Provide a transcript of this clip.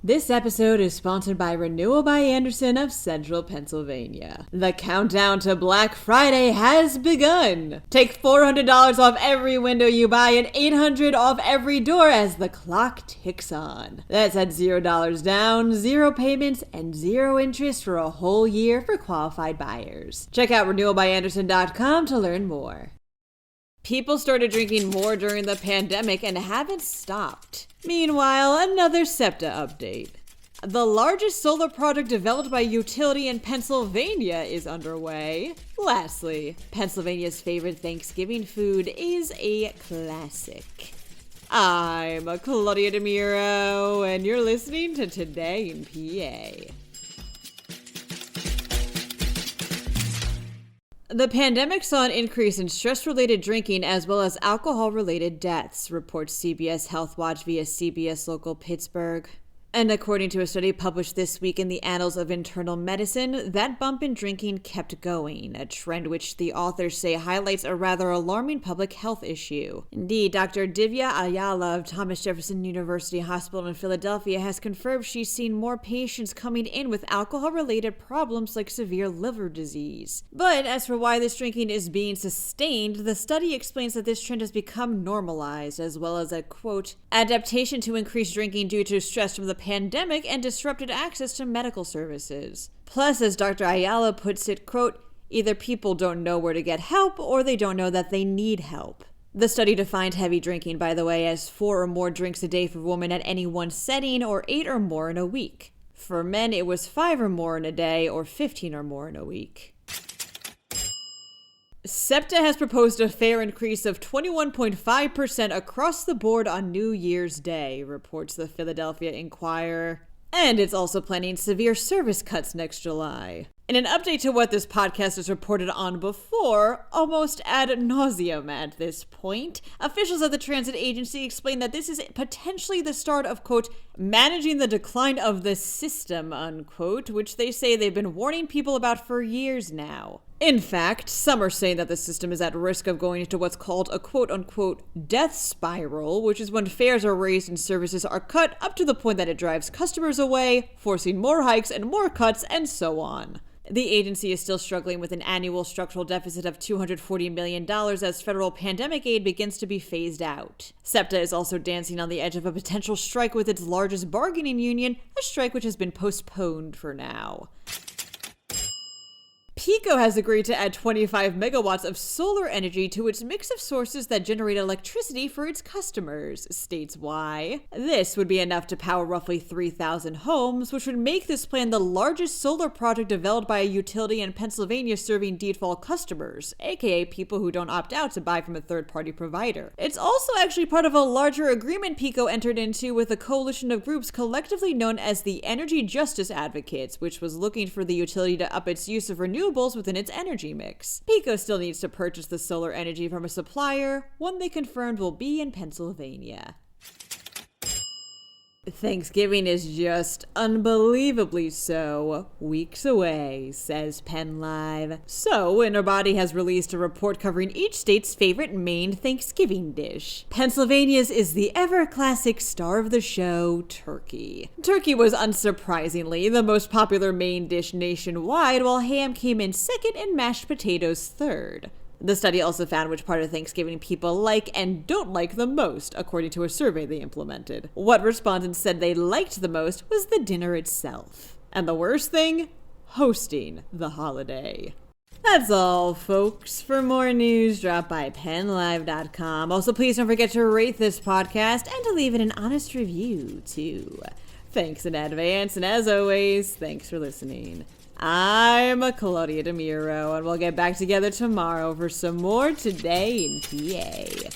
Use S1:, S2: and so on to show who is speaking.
S1: This episode is sponsored by Renewal by Andersen of Central Pennsylvania. The countdown to Black Friday has begun. Take $400 off every window you buy and $800 off every door as the clock ticks on. That's at $0 down, 0 payments, and 0 interest for a whole year for qualified buyers. Check out renewalbyandersen.com to learn more. People started drinking more during the pandemic and haven't stopped. Meanwhile, another SEPTA update. The largest solar project developed by a utility in Pennsylvania is underway. Lastly, Pennsylvania's favorite Thanksgiving food is a classic. I'm Claudia Dimuro, and you're listening to Today in PA. The pandemic saw an increase in stress-related drinking as well as alcohol-related deaths, reports CBS Health Watch via CBS Local Pittsburgh. And according to a study published this week in the Annals of Internal Medicine, that bump in drinking kept going, a trend which the authors say highlights a rather alarming public health issue. Indeed, Dr. Divya Ayala of Thomas Jefferson University Hospital in Philadelphia has confirmed she's seen more patients coming in with alcohol-related problems like severe liver disease. But as for why this drinking is being sustained, the study explains that this trend has become normalized, as well as a, quote, adaptation to increased drinking due to stress from the pandemic and disrupted access to medical services. Plus, as Dr. Ayala puts it, quote, either people don't know where to get help or they don't know that they need help. The study defined heavy drinking, by the way, as 4 or more drinks a day for women at any one setting or 8 or more in a week. For men, it was 5 or more in a day or 15 or more in a week. SEPTA has proposed a fare increase of 21.5% across the board on New Year's Day, reports the Philadelphia Inquirer. And it's also planning severe service cuts next July. In an update to what this podcast has reported on before, almost ad nauseum at this point, officials at the transit agency explained that this is potentially the start of, quote, managing the decline of the system, unquote, which they say they've been warning people about for years now. In fact, some are saying that the system is at risk of going into what's called a quote-unquote death spiral, which is when fares are raised and services are cut up to the point that it drives customers away, forcing more hikes and more cuts, and so on. The agency is still struggling with an annual structural deficit of $240 million as federal pandemic aid begins to be phased out. SEPTA is also dancing on the edge of a potential strike with its largest bargaining union, a strike which has been postponed for now. PECO has agreed to add 25 megawatts of solar energy to its mix of sources that generate electricity for its customers, states why. This would be enough to power roughly 3,000 homes, which would make this plan the largest solar project developed by a utility in Pennsylvania serving default customers, aka people who don't opt out to buy from a third-party provider. It's also actually part of a larger agreement PECO entered into with a coalition of groups collectively known as the Energy Justice Advocates, which was looking for the utility to up its use of renewables within its energy mix. PECO still needs to purchase the solar energy from a supplier, one they confirmed will be in Pennsylvania. Thanksgiving is just unbelievably so weeks away, says PennLive. So, Interbody has released a report covering each state's favorite main Thanksgiving dish. Pennsylvania's is the ever-classic star of the show, turkey. Turkey was unsurprisingly the most popular main dish nationwide, while ham came in second and mashed potatoes third. The study also found which part of Thanksgiving people like and don't like the most, according to a survey they implemented. What respondents said they liked the most was the dinner itself. And the worst thing? Hosting the holiday. That's all, folks. For more news, drop by PennLive.com. Also, please don't forget to rate this podcast and to leave it an honest review, too. Thanks in advance, and as always, thanks for listening. I'm Claudia Dimuro, and we'll get back together tomorrow for some more Today in PA.